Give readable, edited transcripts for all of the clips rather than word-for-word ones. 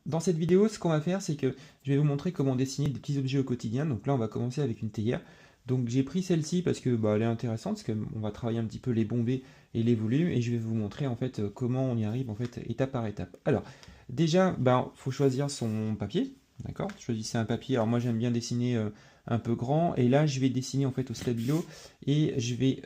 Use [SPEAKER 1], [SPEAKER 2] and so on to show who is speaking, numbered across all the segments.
[SPEAKER 1] dans cette vidéo, ce qu'on va faire, c'est que je vais vous montrer comment dessiner des petits objets au quotidien. Donc là, on va commencer avec une théière. Donc j'ai pris celle-ci parce que bah, elle est intéressante, parce qu'on va travailler un petit peu les bombées et les volumes, et je vais vous montrer en fait comment on y arrive en fait étape par étape. Alors déjà, bah, faut choisir son papier, d'accord? Choisissez un papier. Alors moi j'aime bien dessiner un peu grand, et là je vais dessiner en fait au stabilo, et je vais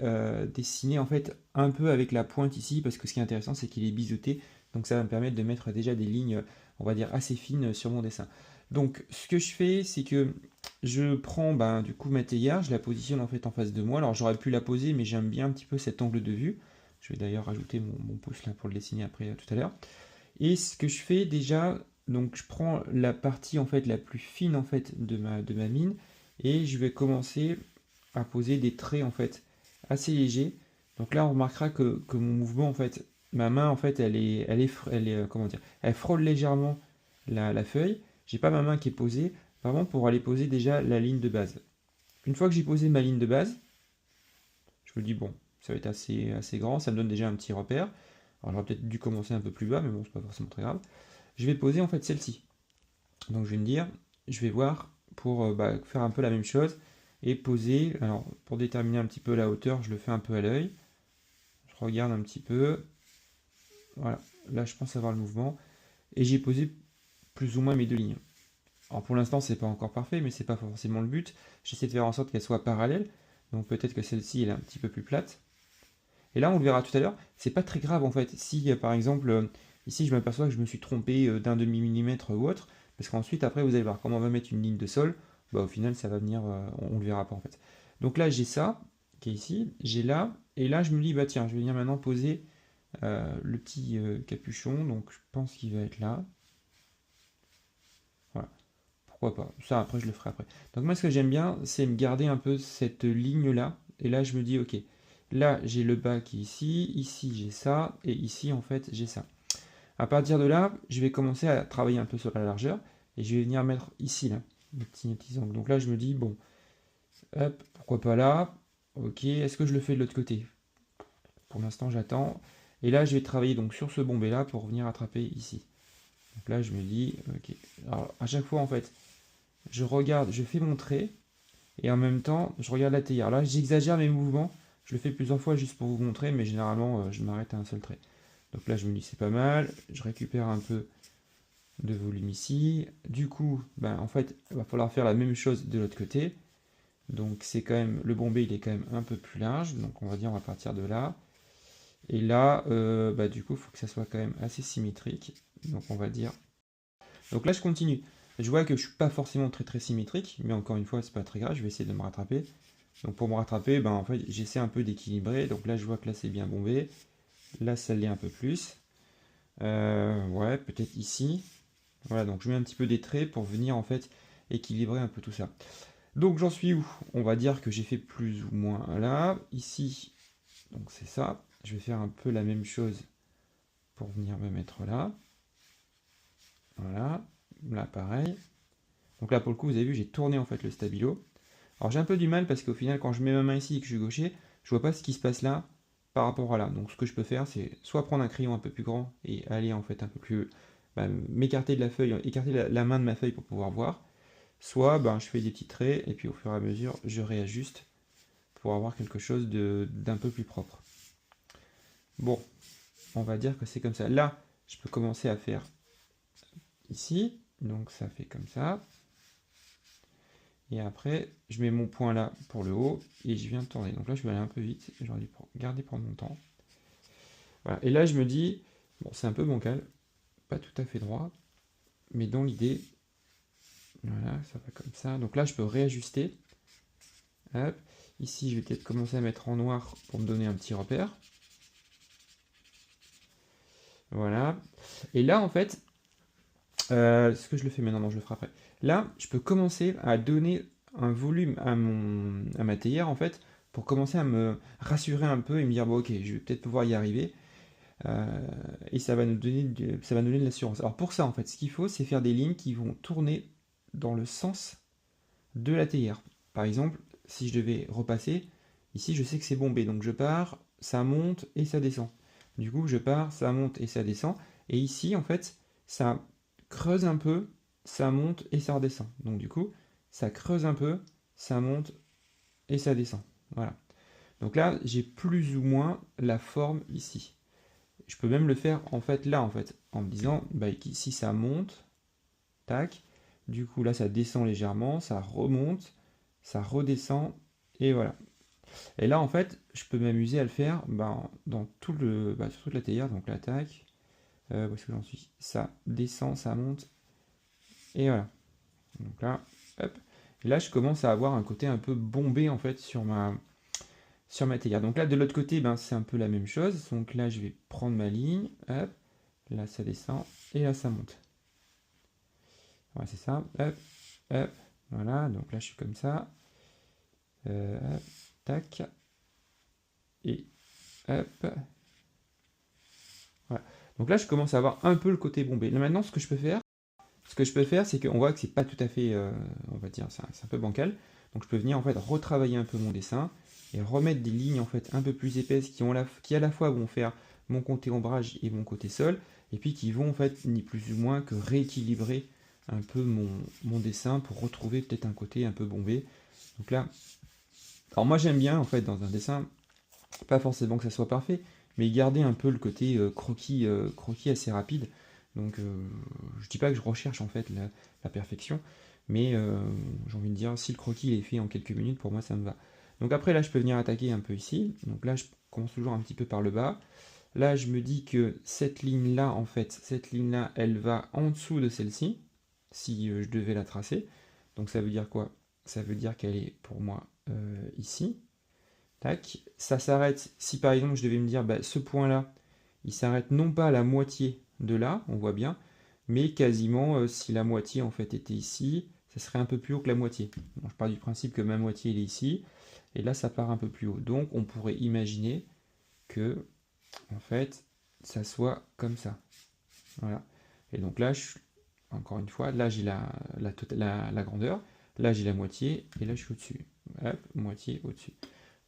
[SPEAKER 1] dessiner en fait un peu avec la pointe ici, parce que ce qui est intéressant c'est qu'il est biseauté, donc ça va me permettre de mettre déjà des lignes, on va dire assez fines sur mon dessin. Donc ce que je fais, c'est que je prends ben, du coup ma théière, je la positionne en fait en face de moi. Alors j'aurais pu la poser, mais j'aime bien un petit peu cet angle de vue. Je vais d'ailleurs rajouter mon pouce là pour le dessiner après tout à l'heure. Et ce que je fais déjà, donc je prends la partie en fait la plus fine en fait de ma mine, et je vais commencer à poser des traits en fait assez légers. Donc là on remarquera que mon mouvement en fait, ma main en fait comment dire, elle frôle légèrement la feuille. J'ai pas ma main qui est posée, vraiment pour aller poser déjà la ligne de base. Une fois que j'ai posé ma ligne de base, je me dis bon, ça va être assez grand, ça me donne déjà un petit repère. Alors j'aurais peut-être dû commencer un peu plus bas, mais bon, c'est pas forcément très grave. Je vais poser en fait celle-ci. Donc je vais me dire, je vais voir pour bah, faire un peu la même chose et poser. Alors pour déterminer un petit peu la hauteur, je le fais un peu à l'œil. Je regarde un petit peu. Voilà, là je pense avoir le mouvement. Et j'ai posé plus ou moins mes deux lignes. Alors pour l'instant c'est pas encore parfait, mais c'est pas forcément le but. J'essaie de faire en sorte qu'elles soient parallèles. Donc peut-être que celle-ci elle est un petit peu plus plate. Et là on le verra tout à l'heure, c'est pas très grave en fait. Si par exemple ici je m'aperçois que je me suis trompé d'un demi-millimètre ou autre, parce qu'ensuite après vous allez voir comment on va mettre une ligne de sol, bah au final ça va venir, on le verra pas en fait. Donc là j'ai ça qui est ici, j'ai là, et là je me dis bah tiens je vais venir maintenant poser le petit capuchon, donc je pense qu'il va être là. Voilà, pourquoi pas. Ça après je le ferai après. Donc moi ce que j'aime bien c'est me garder un peu cette ligne là, et là je me dis ok, là j'ai le bas qui est ici, ici j'ai ça, et ici en fait j'ai ça. À partir de là, je vais commencer à travailler un peu sur la largeur, et je vais venir mettre ici là, les petits angles. Donc là je me dis bon, hop, pourquoi pas là, ok, est-ce que je le fais de l'autre côté? Pour l'instant j'attends. Et là je vais travailler donc sur ce bombé là pour venir attraper ici. Donc là je me dis, ok. Alors à chaque fois en fait, je regarde, je fais mon trait, et en même temps je regarde la théière. Là j'exagère mes mouvements, je le fais plusieurs fois juste pour vous montrer, mais généralement je m'arrête à un seul trait. Donc là je me dis c'est pas mal, je récupère un peu de volume ici. Du coup, ben, en fait, il va falloir faire la même chose de l'autre côté. Donc c'est quand même, le bombé il est quand même un peu plus large, donc on va dire on va partir de là. Et là, bah, du coup, il faut que ça soit quand même assez symétrique. Donc on va dire. Donc là je continue. Je vois que je suis pas forcément très symétrique, mais encore une fois, c'est pas très grave, je vais essayer de me rattraper. Donc pour me rattraper, ben, en fait, j'essaie un peu d'équilibrer. Donc là je vois que là c'est bien bombé. Là ça l'est un peu plus. Ouais, peut-être ici. Voilà, donc je mets un petit peu des traits pour venir en fait équilibrer un peu tout ça. Donc j'en suis où? On va dire que j'ai fait plus ou moins là. Ici, donc c'est ça. Je vais faire un peu la même chose pour venir me mettre là. Voilà, là pareil. Donc là pour le coup, vous avez vu, j'ai tourné en fait le stabilo. Alors j'ai un peu du mal parce qu'au final, quand je mets ma main ici et que je suis gaucher, je vois pas ce qui se passe là par rapport à là. Donc ce que je peux faire, c'est soit prendre un crayon un peu plus grand et aller en fait un peu plus, bah, m'écarter de la feuille, écarter la main de ma feuille pour pouvoir voir. Soit ben, je fais des petits traits et puis au fur et à mesure je réajuste pour avoir quelque chose d'un peu plus propre. Bon, on va dire que c'est comme ça. Là, je peux commencer à faire ici, donc ça fait comme ça. Et après, je mets mon point là pour le haut et je viens de tourner. Donc là, je vais aller un peu vite, j'aurais dû garder prendre mon temps. Voilà. Et là, je me dis, bon, c'est un peu bancal, pas tout à fait droit, mais dans l'idée, voilà, ça va comme ça. Donc là, je peux réajuster. Hop. Ici, je vais peut-être commencer à mettre en noir pour me donner un petit repère. Voilà. Et là, en fait, ce que je le fais maintenant, non, je le ferai après. Là, je peux commencer à donner un volume à ma théière, en fait, pour commencer à me rassurer un peu et me dire, bon, ok, je vais peut-être pouvoir y arriver. Et ça va nous donner de l'assurance. Alors pour ça, en fait, ce qu'il faut, c'est faire des lignes qui vont tourner dans le sens de la théière. Par exemple, si je devais repasser, ici je sais que c'est bombé, donc je pars, ça monte et ça descend. Du coup, je pars, ça monte et ça descend. Et ici, en fait, ça creuse un peu, ça monte et ça redescend. Donc du coup, ça creuse un peu, ça monte et ça descend. Voilà. Donc là, j'ai plus ou moins la forme ici. Je peux même le faire en fait là, en fait, en me disant, bah, ici ça monte, tac, du coup là ça descend légèrement, ça remonte, ça redescend, et voilà. Et là en fait, je peux m'amuser à le faire dans sur toute la théière, donc là, tac, où est-ce que j'en suis? Ça descend, ça monte, et voilà. Donc là, hop. Et là, je commence à avoir un côté un peu bombé en fait sur ma théière. Donc là, de l'autre côté, c'est un peu la même chose. Donc là, je vais prendre ma ligne, hop, là ça descend, et là ça monte. Voilà, c'est ça, hop, hop, voilà, donc là je suis comme ça, hop, tac, et hop, voilà. Donc là je commence à avoir un peu le côté bombé. Là maintenant, ce que je peux faire, c'est qu'on voit que c'est pas tout à fait, on va dire, c'est un peu bancal. Donc je peux venir en fait retravailler un peu mon dessin et remettre des lignes en fait un peu plus épaisses qui à la fois vont faire mon côté ombrage et mon côté sol, et puis qui vont en fait ni plus ou moins que rééquilibrer un peu mon dessin pour retrouver peut-être un côté un peu bombé. Donc là, alors moi j'aime bien en fait dans un dessin, pas forcément que ça soit parfait, mais garder un peu le côté croquis assez rapide. Donc je dis pas que je recherche en fait la perfection, mais j'ai envie de dire, si le croquis est fait en quelques minutes, pour moi ça me va. Donc après là je peux venir attaquer un peu ici. Donc là je commence toujours un petit peu par le bas. Là je me dis que cette ligne là en fait, cette ligne là elle va en dessous de celle-ci, si je devais la tracer. Donc ça veut dire quoi? Ça veut dire qu'elle est pour moi ici. Tac, ça s'arrête, si par exemple je devais me dire, ce point-là, il s'arrête non pas à la moitié de là, on voit bien, mais quasiment, si la moitié en fait était ici, ça serait un peu plus haut que la moitié. Bon, je pars du principe que ma moitié elle est ici, et là ça part un peu plus haut. Donc on pourrait imaginer que, en fait, ça soit comme ça. Voilà. Et donc là, encore une fois, là j'ai la grandeur, là j'ai la moitié, et là je suis au-dessus. Hop, moitié au-dessus.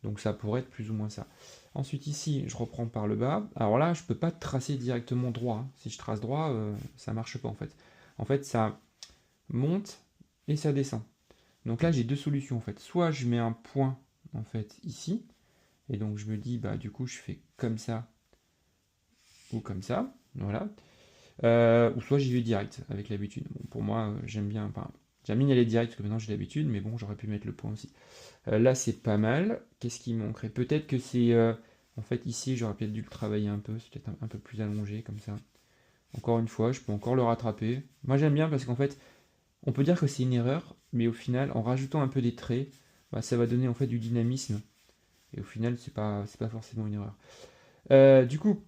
[SPEAKER 1] Donc ça pourrait être plus ou moins ça. Ensuite ici, je reprends par le bas. Alors là, je ne peux pas tracer directement droit, hein. Si je trace droit, ça ne marche pas en fait. En fait, ça monte et ça descend. Donc là, j'ai deux solutions en fait. Soit je mets un point en fait ici, et donc je me dis, du coup, je fais comme ça ou comme ça. Voilà. Ou soit j'y vais direct avec l'habitude. Bon, pour moi, j'aime bien. Enfin, j'aime bien y aller direct parce que maintenant j'ai l'habitude, mais bon, j'aurais pu mettre le point aussi. Là, c'est pas mal. Qu'est-ce qui manquerait? Peut-être que c'est... en fait, ici, j'aurais peut-être dû le travailler un peu. C'est peut-être un peu plus allongé, comme ça. Encore une fois, je peux encore le rattraper. Moi, j'aime bien parce qu'en fait, on peut dire que c'est une erreur, mais au final, en rajoutant un peu des traits, ça va donner en fait du dynamisme. Et au final, c'est pas forcément une erreur. Du coup,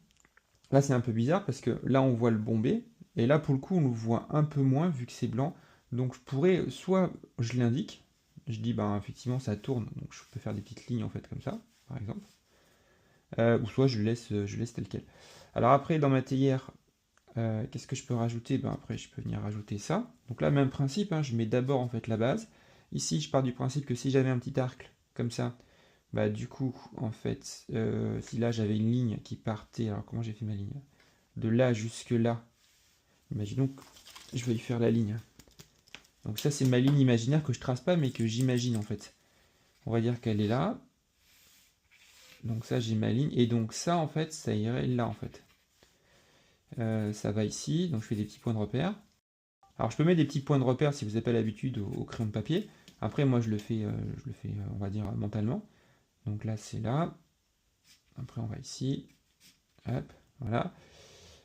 [SPEAKER 1] là, c'est un peu bizarre parce que là, on voit le bombé. Et là, pour le coup, on le voit un peu moins vu que c'est blanc. Donc, je pourrais, soit je l'indique, je dis, effectivement, ça tourne. Donc, je peux faire des petites lignes, en fait, comme ça, par exemple. Ou soit je laisse tel quel. Alors, après, dans ma théière, qu'est-ce que je peux rajouter? Après, je peux venir rajouter ça. Donc là, même principe, hein, je mets d'abord, en fait, la base. Ici, je pars du principe que si j'avais un petit arc, comme ça, du coup, en fait, si là j'avais une ligne qui partait, alors comment j'ai fait ma ligne? De là jusque là, imaginons que je vais y faire la ligne. Donc ça c'est ma ligne imaginaire que je trace pas mais que j'imagine en fait. On va dire qu'elle est là. Donc ça j'ai ma ligne. Et donc ça en fait, ça irait là en fait. Ça va ici, donc je fais des petits points de repère. Alors je peux mettre des petits points de repère si vous n'avez pas l'habitude au crayon de papier. Après moi je le fais, on va dire mentalement. Donc là c'est là. Après on va ici. Hop, voilà.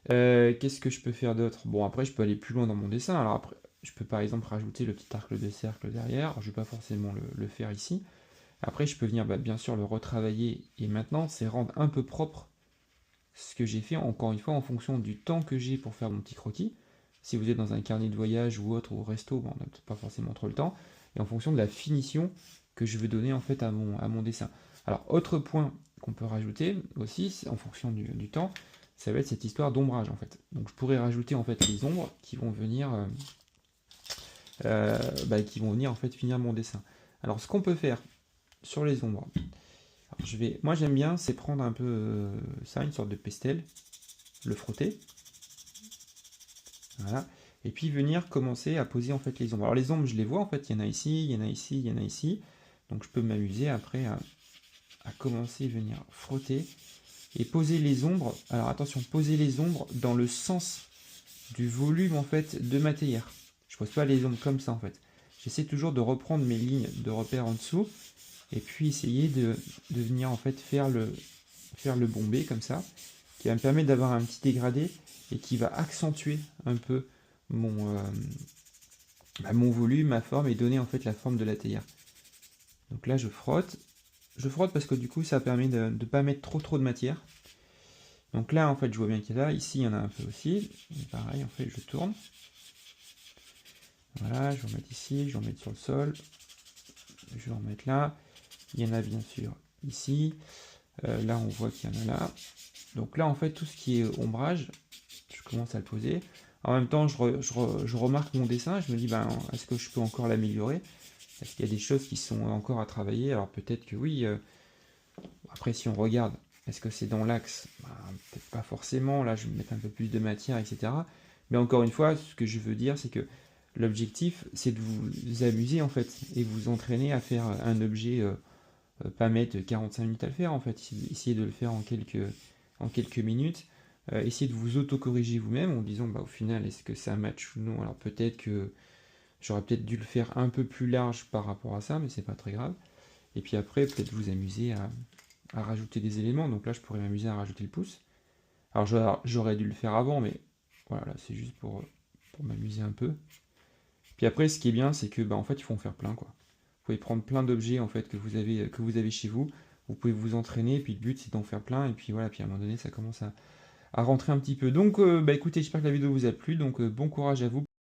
[SPEAKER 1] Qu'est-ce que je peux faire d'autre? Bon, après, je peux aller plus loin dans mon dessin. Alors après, je peux par exemple rajouter le petit arc de cercle derrière. Alors, je ne vais pas forcément le faire ici. Après, je peux venir bien sûr le retravailler. Et maintenant, c'est rendre un peu propre ce que j'ai fait, encore une fois, en fonction du temps que j'ai pour faire mon petit croquis. Si vous êtes dans un carnet de voyage ou autre, ou au resto, on n'a pas forcément trop le temps. Et en fonction de la finition que je veux donner en fait à mon dessin. Alors, autre point qu'on peut rajouter aussi, en fonction du temps, ça va être cette histoire d'ombrage en fait. Donc je pourrais rajouter en fait les ombres qui vont venir, en fait finir mon dessin. Alors ce qu'on peut faire sur les ombres, moi j'aime bien, c'est prendre un peu ça, une sorte de pestel, le frotter, voilà, et puis venir commencer à poser en fait les ombres. Alors les ombres, je les vois en fait, il y en a ici, il y en a ici, il y en a ici, donc je peux m'amuser après à commencer à venir frotter et poser les ombres. Alors attention, poser les ombres dans le sens du volume en fait de ma théière. Je pose pas les ombres comme ça en fait. J'essaie toujours de reprendre mes lignes de repère en dessous et puis essayer de venir en fait faire le bombé comme ça, qui va me permettre d'avoir un petit dégradé et qui va accentuer un peu mon volume, ma forme et donner en fait la forme de la théière. Donc là je frotte parce que du coup ça permet de ne pas mettre trop de matière. Donc là en fait je vois bien qu'il y a là, ici il y en a un peu aussi, et pareil en fait je tourne. Voilà, je vais en mettre ici, je vais en mettre sur le sol, je vais en mettre là, il y en a bien sûr ici, là on voit qu'il y en a là. Donc là en fait tout ce qui est ombrage, je commence à le poser. En même temps je remarque mon dessin, je me dis ben est-ce que je peux encore l'améliorer? Est-ce qu'il y a des choses qui sont encore à travailler? Alors peut-être que oui, après si on regarde, est-ce que c'est dans l'axe? Ben, peut-être pas forcément, là je vais mettre un peu plus de matière, etc. Mais encore une fois, ce que je veux dire c'est que l'objectif c'est de vous amuser en fait, et vous entraîner à faire un objet, pas mettre 45 minutes à le faire en fait, essayer de le faire en quelques minutes. Essayez de vous auto-corriger vous-même en disant bah, au final est-ce que ça match ou non. Alors peut-être que j'aurais peut-être dû le faire un peu plus large par rapport à ça, mais c'est pas très grave. Et puis après peut-être vous amuser à rajouter des éléments. Donc là je pourrais m'amuser à rajouter le pouce. Alors j'aurais dû le faire avant, mais voilà, là, c'est juste pour m'amuser un peu. Puis après ce qui est bien c'est que bah, en fait il faut en faire plein quoi. Vous pouvez prendre plein d'objets en fait que vous avez chez vous. Vous pouvez vous entraîner, et puis le but c'est d'en faire plein, et puis voilà, puis à un moment donné ça commence à rentrer un petit peu. Donc bah écoutez, j'espère que la vidéo vous a plu, donc bon courage à vous.